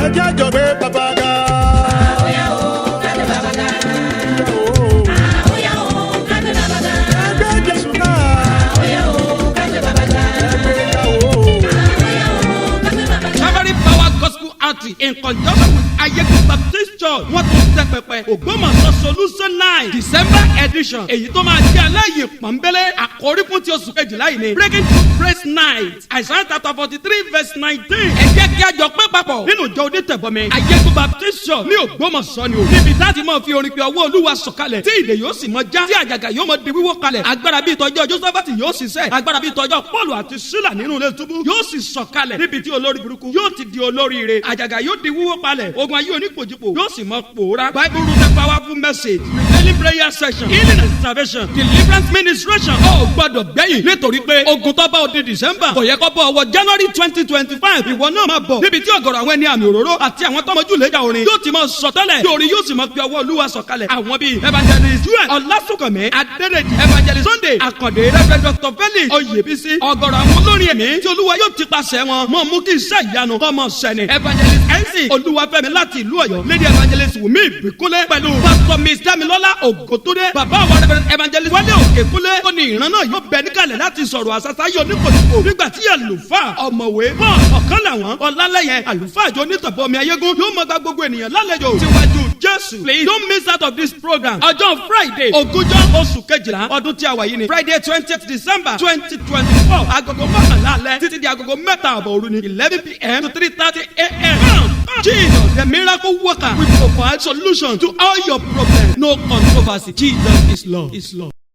ẹjẹ́ àjọ̀gbé bàbá ga. Àóyá o, kágbé bàbá ga. Àóyá o, kágbé bàbá ga. Ẹgbẹ́ Jésù náà. Àóyá o, kágbé bàbá ga. Ẹgbẹ́ ìyàwó. Àóyá o, kágbé bàbá ga. Calvary Power Gospel Outreach in conjunction with Ayegun Baptist Church wọ́n tún tẹ pẹpẹ Ogbomoso Solution Night December edition èyí tó máa jẹ́ aláìyè pọ̀nbélé àkórí fún ti oṣù kejìlá yìí ni Breaking Through Praise Night Isaiah chapter 43 verse 19. Ẹ jẹ́ kí a jọ pé papọ̀ nínú ìjọ onítẹ̀bọmi Ayegun Baptist Church ní Ogbomoso ni o. Níbi táti máa fi orin pe ọwọ́ Olúwa sọ̀kalẹ̀ tí ìdè yóò sì mọ já tí àjàgà yóò mọ di wíwó kalẹ̀. Agbára bíi tọjọ́ Jósẹ́fátì yóò ṣiṣẹ́. Agbára bíi tọjọ́ Pọ́ọ̀lù àti Sílà nínú ilé túbú yóò sì sọ̀kalẹ̀ níbi tí olórí burúkú yóò ti di olóríire. Àjàgà yóò di wíwó palẹ̀. Ogun ayé onípòjìpò yóò sì mọ pòórá. Bible root and powerful message. Revealing prayer session. Healing and salvation. Deliverance ministration. Ó gbọ́dọ̀ gbẹ̀yìn nítorí pé ogun tó bá òde December kò yẹ kó bọ̀ ọwọ́ January 2025. Ìwọ náà máa bọ̀ níbi tí ọ̀gọ̀rọ̀ àwọn ẹni àmì òróró àti àwọn tọ́mọjú lẹ́jà orin yóò ti máa sọtẹ́lẹ̀. Yorin yóò sì máa fi ọwọ́ Olúwa sọ̀kalẹ̀. Àwọn bíi Evangelist Joel Ọlásùnkànmí Adédèjì Evangelist Sunday Àkàndé Revd Dr. Felix Oyèbísí ọ̀gọ̀rọ̀ àwọn olórin ẹ̀mí tí Olúwa yóò ti pàṣẹ wọn mọ̀ mú kí iṣẹ́ ìyanu kọ́ mọ̀ sẹ́ni. Evangelist NC Olúwafẹ́mi láti ìlú Ọ̀yọ́ Lady Evangelist Wùmí Ìbíkúnlé pẹ̀lú Pastor Miss Damilọ́lá Ògòtódé bàbá wa Revd Evangelist Wale Okekunle ó ní ìran náà yóò bẹ níkàlẹ̀ láti sọ̀rọ̀ àṣàṣà yóò ní kòtìkò nígbà tí àlùfáà ọ̀mọ̀wé Paul ọ̀kan làwọn Ọlálẹ́yẹ àlùfáà àjọ onítọ̀bọmi Ayégún yóò mọ gba gbogbo ènìyàn lálejò síwájú Jésù. Please don't miss out of this program. Ọjọ́ Friday ogúnjọ́ oṣù kejìlá ọdún tí a wà yìí ni Friday 20th December 2024 agogo mọ́kànlá alẹ́ títí di agogo mẹ́ta àbọ̀ òru ni 11 p.m. to 3:30 a.m. Jesus, the miracle worker, will provide solution to all your problems. No controversy. Jesus is Lord.